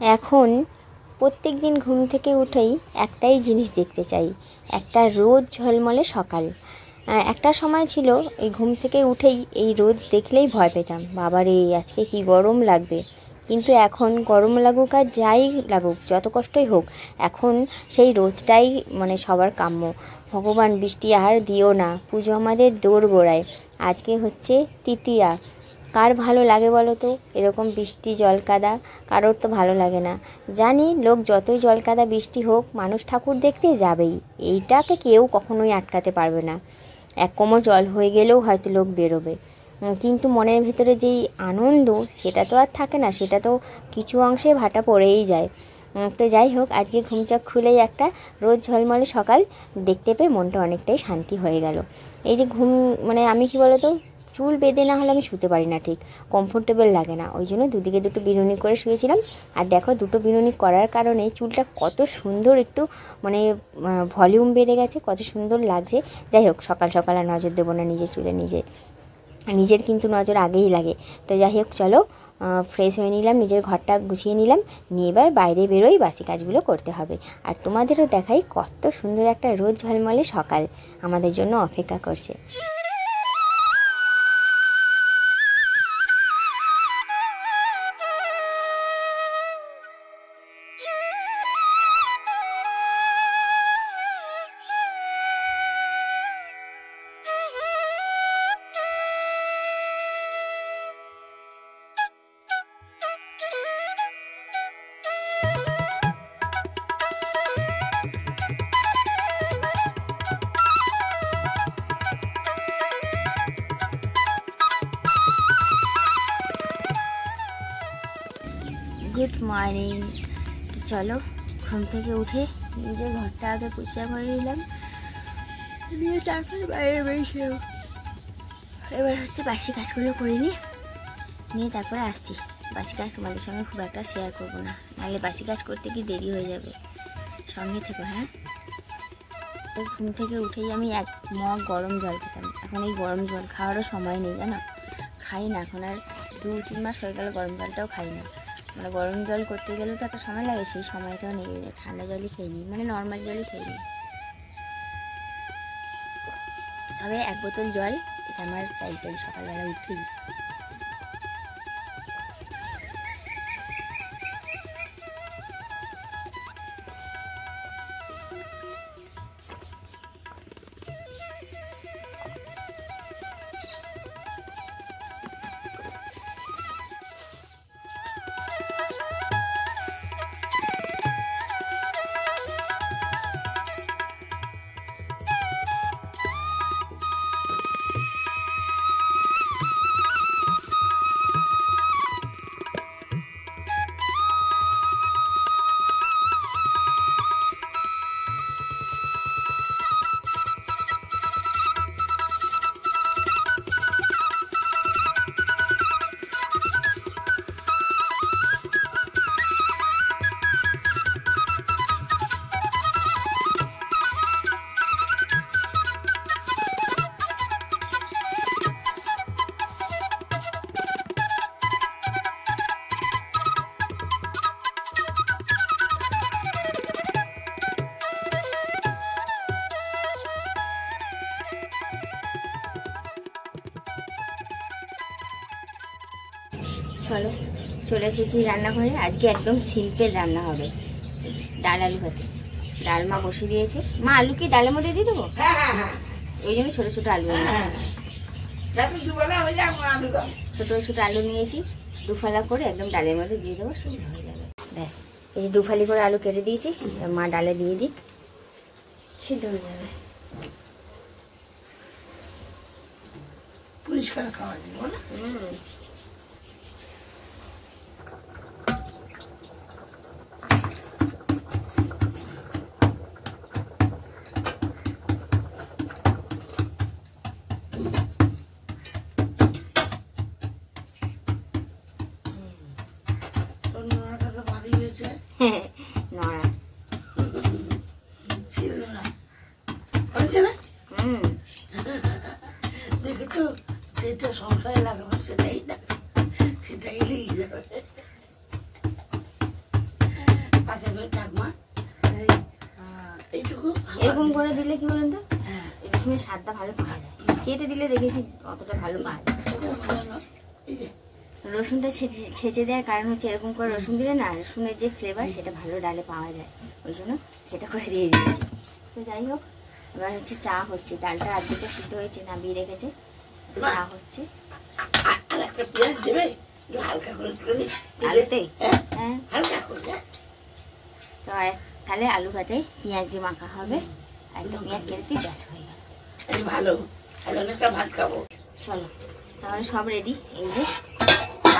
এখন প্রত্যেক দিন ঘুম থেকে উঠেই একটাই জিনিস দেখতে চাই, একটা রোদ ঝলমলে সকাল। একটা সময় ছিল এই ঘুম থেকে উঠেই এই রোদ দেখলেই ভয় পেতাম, বাবারে আজকে কি গরম লাগবে। কিন্তু এখন গরম লাগুক আর যাই লাগুক, যত কষ্টই হোক, এখন সেই রোদটাই সবার কাম্য। ভগবান বৃষ্টি আর দিও না, পুজো আমাদের দোরগোড়ায়। আজকে হচ্ছে তৃতীয়া। কার ভালো লাগে বলো তো এরকম বৃষ্টি জলকাদা? কারোর তো ভালো লাগে না। জানি লোক যতই জলকাদা বৃষ্টি হোক মানুষ ঠাকুর দেখতে যাবেই, এইটাকে কেউ কখনোই আটকাতে পারবে না। এক কোমর জল হয়ে গেলেও হয়তো লোক বেরোবে, কিন্তু মনের ভেতরে যেই আনন্দ সেটা তো আর থাকে না, সেটা তো কিছু অংশে ভাটা পড়েই যায়। তো যাই হোক, আজকে ঘুম চোখ খুলেই একটা রোদ ঝলমলে সকাল দেখতে পেয়ে মনটা অনেকটাই শান্তি হয়ে গেল। এই যে ঘুম আমি কি বলো তো, চুল বেঁধে না হলে আমি শুতে পারি না, ঠিক কমফোর্টেবল লাগে না। ওই জন্য দুদিকে দুটো বিনুনি করে শুয়েছিলাম। আর দেখো, দুটো বিনুনি করার কারণে চুলটা কত সুন্দর, একটু ভলিউম বেড়ে গেছে, কত সুন্দর লাগছে। যাই হোক, সকাল সকাল আর নজর দেবো না নিজের চুলে, নিজের কিন্তু নজর আগেই লাগে। তো যাই হোক, চলো ফ্রেশ হয়ে নিলাম, নিজের ঘরটা গুছিয়ে নিলাম, নিয়ে এবার বাইরে বেরোই, বাসি কাজগুলো করতে হবে। আর তোমাদেরও দেখাই কত সুন্দর একটা রোদ ঝলমলে সকাল আমাদের জন্য অপেক্ষা করছে। Good morning. চলো ঘুম থেকে উঠে নিজের ঘরটা আগে পরিষ্কার করে নিলাম, নিয়ে তারপরে বাইরে বেরিয়ে এবার হচ্ছে বাসি কাজগুলো করে নিয়ে তারপরে আসছি। বাসি কাজ তোমাদের সঙ্গে খুব একটা শেয়ার করবো না, নাহলে বাসি কাজ করতে কি দেরি হয়ে যাবে। সঙ্গে থেকো, হ্যাঁ। ঘুম থেকে উঠেই আমি এক মগ গরম জল খেতাম, এখন এই গরম জল খাওয়ারও সময় নেই, জানো। খাই না এখন, আর 2-3 মাস হয়ে গেল গরম জলটাও খাই না। গরম জল করতে গেলেও তো একটা সময় লাগে, সেই সময়টাও নেই। ঠান্ডা জলই খেয়ে নিই, নর্মাল জলই খেয়ে নিই। তবে 1 বোতল জল এটা আমার চাই সকালবেলা উঠেই। চলো চলে এসেছি রান্নাঘরে। আজকে একদম সিম্পল রান্না হবে, ডাল আলু ভাতে। ডাল মা বসে দিয়েছে। মা, আলু কি ডালের মধ্যে দিয়ে দেবো? ওই জন্য ছোটো ছোটো আলু ছোটো ছোটো আলু নিয়েছি, দুফালা করে একদম ডালের মধ্যে দিয়ে দেবো, সুন্দর হয়ে যাবে। ব্যাস, এই যে দুফালি করে আলু কেটে দিয়েছি, মা ডালে দিয়ে দিক, সিদ্ধ হয়ে যাবে। পরিষ্কার খাওয়া যাবে না। দেখেছো, যেটা সংসারে লাগাবো সেটাই এরকম করে দিলে কি বলেন তো রসুনের স্বাদটা ভালো পাওয়া যায়। কেটে দিলে দেখেছি অতটা ভালো পাওয়া যায়। রসুনটা ছেঁচে দেওয়ার কারণ হচ্ছে এরকম করে রসুন দিলে না রসুনের যে ফ্লেভার সেটা ভালো ডালে পাওয়া যায়, ওই জন্য খেতে করে দিয়ে দিয়েছি। তো যাই হোক, এবার হচ্ছে চা হচ্ছে, ডালটা আর্ধেকটা সিদ্ধ হয়েছে, নামিয়ে রেখেছে, চা হচ্ছে। আলুতে হ্যাঁ, তো আর তাহলে আলু ভাতে পেঁয়াজ দিয়ে মাখা হবে, আর একটা পেঁয়াজ কেটে দিয়ে ব্যাস হয়ে গেল। ভালো ভাত খাবো। চলো তাহলে সব রেডি। এই যে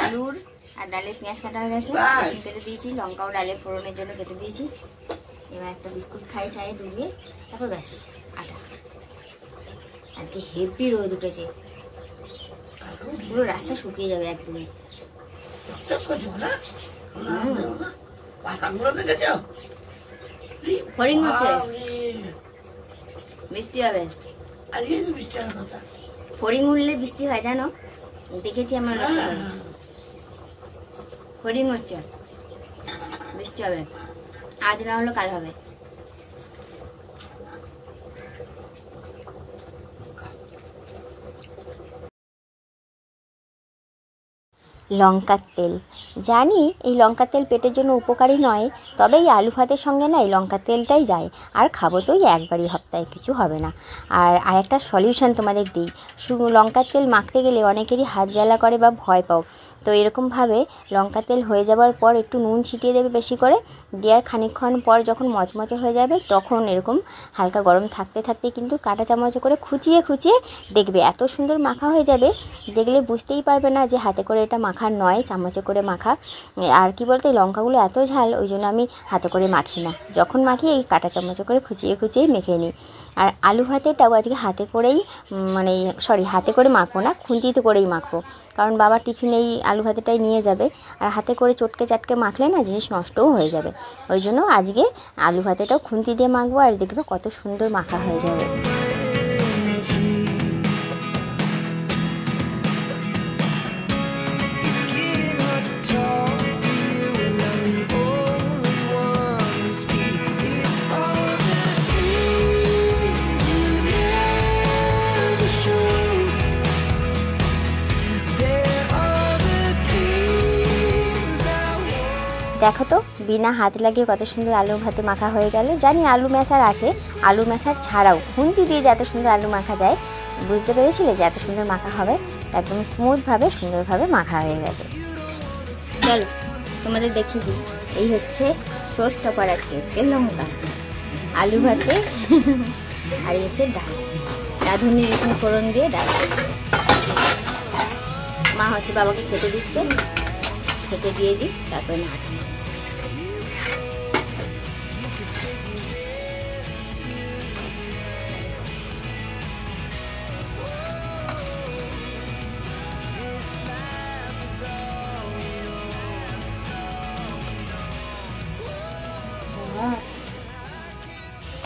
আলুর আর ডালের পেঁয়াজ কাটা হয়ে গেছে, রসুন কেটে দিয়েছি, লঙ্কাও ডালে ফোড়নের জন্য কেটে দিয়েছি। এবার একটা বিস্কুট খাই চায়ে ডুবিয়ে, তারপর ব্যাস আটা। আজকে হেভি রোদ উঠেছে, পুরো রাস্তা শুকিয়ে যাবে একদমই। হরিং হচ্ছে, বৃষ্টি হবে। হরিং উঠলে বৃষ্টি হয় জানো, দেখেছি আমার। হরিং হচ্ছে, বৃষ্টি হবে, আজ না হলো কাল হবে। লঙ্কার তেল, জানি এই লঙ্কার তেল পেটের জন্য উপকারী নয়, তবে এই আলু ভাতের সঙ্গে না এই লঙ্কার তেলটাই যায়। আর খাবো তো একবারই সপ্তাহে, কিছু হবে না। আর একটা সলিউশন তোমাদের দিই, শুধু লঙ্কার তেল মাখতে গেলে অনেকেরই হাত জ্বালা করে বা ভয় পাও, তো এরকমভাবে লঙ্কা তেল হয়ে যাওয়ার পর একটু নুন ছিটিয়ে দেবে বেশি করে, দেওয়ার খানিকক্ষণ পর যখন মচমচে হয়ে যাবে তখন এরকম হালকা গরম থাকতে থাকতে কিন্তু কাঁটা চামচে করে খুঁচিয়ে খুঁচিয়ে দেখবে এত সুন্দর মাখা হয়ে যাবে, দেখলে বুঝতেই পারবে না যে হাতে করে এটা মাখার নয়, চামচে করে মাখা। আর কি বলতো এই লঙ্কাগুলো এত ঝাল, ওই জন্য আমি হাতে করে মাখি না, যখন মাখি এই কাঁটা চামচে করে খুঁচিয়ে খুঁচিয়ে মেখে নিই। আর আলু ভাতেটাও আজকে হাতে করেই, মানে হাতে করে মাখবো না, খুন্তিতে করেই মাখবো, কারণ বাবা টিফিনে এই আলু ভাতেটাই নিয়ে যাবে। আর হাতে করে চটকে চাটকে মাখলে না জিনিস নষ্টও হয়ে যাবে, ওই জন্য আজকে আলু ভাতেটাও খুন্তি দিয়ে মাখবো, আর দেখবে কত সুন্দর মাখা হয়ে যাবে। দেখো তো বিনা হাত লাগিয়ে কত সুন্দর আলু ভাতে মাখা হয়ে গেল। জানি আলু ম্যাশার আছে, আলু ম্যাশার ছাড়াও খুন্তি দিয়ে যে এত সুন্দর আলু মাখা যায়, বুঝতে পেরেছিলে যে এত সুন্দর মাখা হবে, একদম স্মুথভাবে সুন্দরভাবে মাখা হয়ে গেছে। চলো তোমাদের দেখিয়ে দিই, এই হচ্ছে সর্ষে করা আজকে লঙ্কা আলু ভাতে, আর এই হচ্ছে ডাল, রাঁধুনি রসুন ফোড়ন দিয়ে ডাল। মা হচ্ছে বাবাকে খেতে দিচ্ছে, খেতে দিয়ে দিই, তারপরে না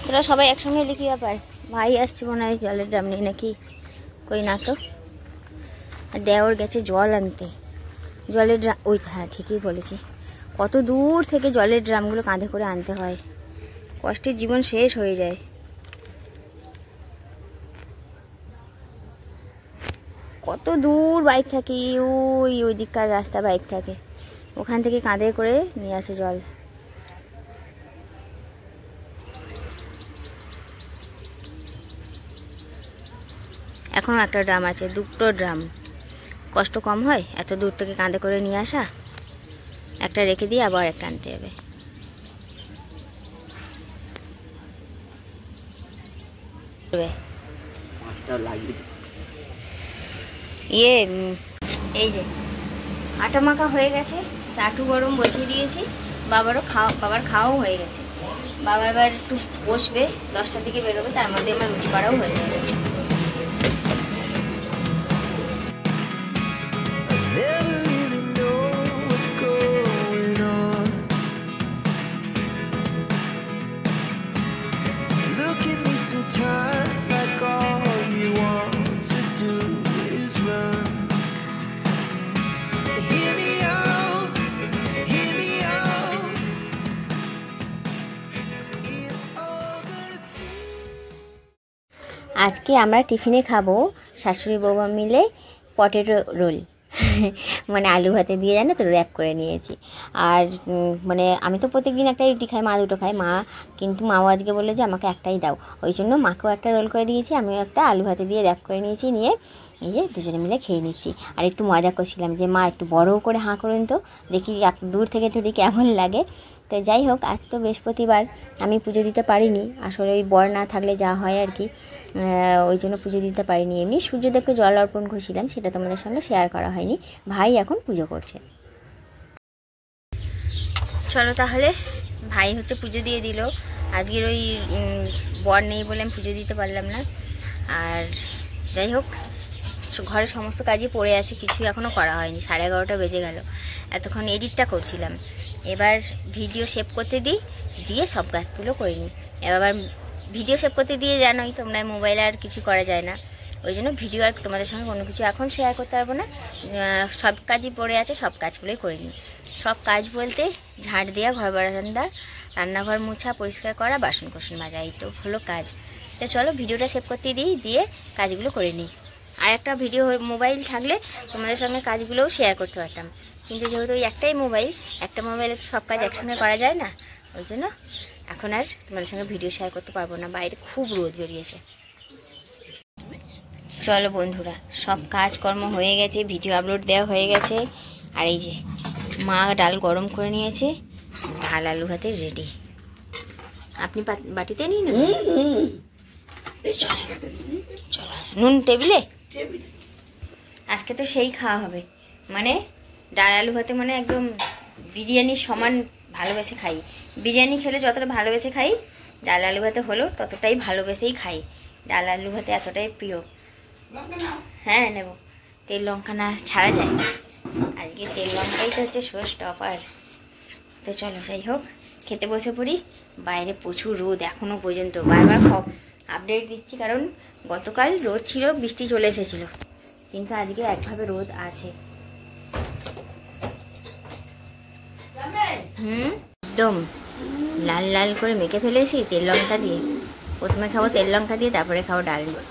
তোরা সবাই একসঙ্গে এলে কি ব্যাপার? ভাই আসছে মনে হয় জলের ড্রাম নিয়ে, নাকি কই না তো, দেওর গেছে জল আনতে, জলের ড্রাম ওই, হ্যাঁ ঠিকই বলেছি, কত দূর থেকে জলের ড্রামগুলো কাঁধে করে আনতে হয়, কষ্টের জীবন শেষ হয়ে যায়। কত দূর বাইক থাকে, ওই দিককার রাস্তা বাইক থাকে, ওখান থেকে কাঁধে করে নিয়ে আসে জল। এখনও একটা ড্রাম আছে, দুটো ড্রাম, কষ্ট কম হয় এত দূর থেকে কাঁধে করে নিয়ে আসা, একটা রেখে দিয়ে আবার একটা আনতে হবে। এই যে আটা মাখা হয়ে গেছে, চাটু গরম বসিয়ে দিয়েছি, বাবার খাওয়াও হয়ে গেছে। বাবা এবার একটু বসবে, 10টার দিকে বেরোবে, তার মধ্যে আমার রুটি করাও হয়ে যাবে। আজকে আমরা টিফিনে খাবো শাশুড়ি বৌমা মিলে পটেটো রোল মানে আলু ভাতে দিয়ে জানো তো র্যাপ করে নিয়েছি। আর মানে আমি তো প্রত্যেকদিন একটাই রুটি খাই, মা দুটো খাই। কিন্তু মাও আজকে বললো যে আমাকে একটাই দাও, ওই জন্য মাকেও একটা রোল করে দিয়েছি, আমিও একটা আলু ভাতে দিয়ে র্যাপ করে নিয়েছি। নিয়ে এই যে দুজনে মিলে খেয়ে নিচ্ছি। আর একটু মজা করছিলাম যে মা একটু বড়ও করে হাঁ করুন তো, দেখি দূর থেকে ধরি কেমন লাগে। তো যাই হোক, আজ তো বৃহস্পতিবার, আমি পুজো দিতে পারিনি। আসলে ওই বর না থাকলে যা হয় আর কি, ওই জন্য পুজো দিতে পারিনি। এমনি সূর্যদেবকে জল অর্পণ করছিলাম, সেটা তোমাদের সঙ্গে শেয়ার করা হয়নি। ভাই এখন পুজো করছে। চলো তাহলে, ভাই হচ্ছে পুজো দিয়ে দিল। আজকের ওই বর নেই বলে আমি পুজো দিতে পারলাম না। আর যাই হোক, ঘরের সমস্ত কাজই পড়ে আছে, কিছুই এখনও করা হয়নি। 11:30 বেজে গেল। এতক্ষণ এডিটটা করছিলাম, এবার ভিডিও সেভ করতে দিয়ে সব কাজগুলো করে নিই। এবার ভিডিও সেভ করতে দিয়ে জানোই তোমরা, মোবাইলে আর কিছু করা যায় না, ওই জন্য ভিডিও আর তোমাদের সঙ্গে কোনো কিছু এখন শেয়ার করতে পারবো না। সব কাজই পড়ে আছে, সব কাজগুলোই করে নিই। সব কাজ বলতে ঝাঁট দেওয়া, ঘর বারান্দা, রান্নাঘর মোছা, পরিষ্কার করা, বাসন কোসন মাজা, এই তো হলো কাজ। তো চলো ভিডিওটা সেভ করতে দিয়ে কাজগুলো করে নিই। আর একটা ভিডিও মোবাইল থাকলে তোমাদের সঙ্গে কাজগুলোও শেয়ার করতে পারতাম, কিন্তু যেহেতু ওই একটাই মোবাইল, একটা মোবাইলে তো সব কাজ একসঙ্গে করা যায় না, ওই জন্য এখন আর তোমাদের সঙ্গে ভিডিও শেয়ার করতে পারবো না। বাইরে খুব রোদ বেরিয়েছে। চলো বন্ধুরা, সব কাজকর্ম হয়ে গেছে, ভিডিও আপলোড দেওয়া হয়ে গেছে। আর এই যে মা ডাল গরম করে নিয়েছে, ডাল আলু ভাতে রেডি। আপনি বাটিতে নিয়ে নেবেন? চলো, নুন টেবিলে। আজকে তো সেই খাওয়া হবে, মানে ডাল আলু ভাতে মানে একদম বিরিয়ানির সমান ভালোবেসে খাই। বিরিয়ানি খেলে যতটা ভালোবেসে খাই, ডাল আলু ভাতে হলো ততটাই ভালোবেসেই খাই। ডাল আলু ভাতে এতটাই প্রিয়। হ্যাঁ নেব। তেল লঙ্কা না ছাড়া যায়, আজকে তেল লঙ্কাই তো হচ্ছে শো স্টপার। তো চলো, যাই হোক, খেতে বসে পড়ি। বাইরে প্রচুর রোদ এখনও পর্যন্ত, বারবার আপডেট দিচ্ছি, কারণ গতকাল রোদ ছিল, বৃষ্টি চলে এসেছিলো, কিন্তু আজকে একভাবে রোদ আছে। একদম লাল লাল করে মেখে ফেলেছি তেল লঙ্কা দিয়ে। প্রথমে খাবো তেল লঙ্কা দিয়ে, তারপরে খাবো ডাল দিয়ে।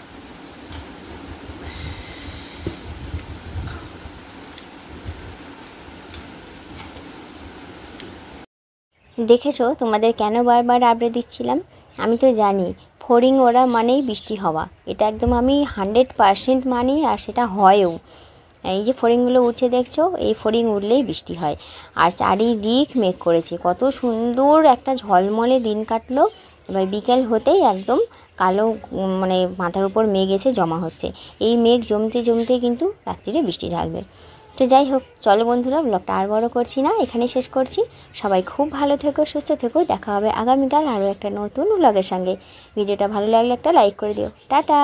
দেখেছো তোমাদের কেন বারবার আপডেট দিচ্ছিলাম? আমি তো জানি ফড়িং ওড়া মানেই বৃষ্টি হওয়া, এটা একদম আমি 100% মানি, আর সেটা হয়ও। এই যে ফড়িংগুলো উঠছে দেখছো, এই ফড়িং উঠলেই বৃষ্টি হয়। আর চারিদিক মেঘ করেছে, কত সুন্দর একটা ঝলমলে দিন কাটলো। এবার বিকেল হতেই একদম কালো, মানে মাথার উপর মেঘ এসে জমা হচ্ছে। এই মেঘ জমতে জমতে কিন্তু রাত্রিরে বৃষ্টি ঢালবে। তো যাই হোক, চলো বন্ধুরা, ব্লগটা আর বড় করছি না, এখানে শেষ করছি। সবাই খুব ভালো থেকো, সুস্থ থেকো। দেখা হবে আগামীকাল আরও একটা নতুন ব্লগের সঙ্গে। ভিডিওটা ভালো লাগলে একটা লাইক করে দিও। টাটা।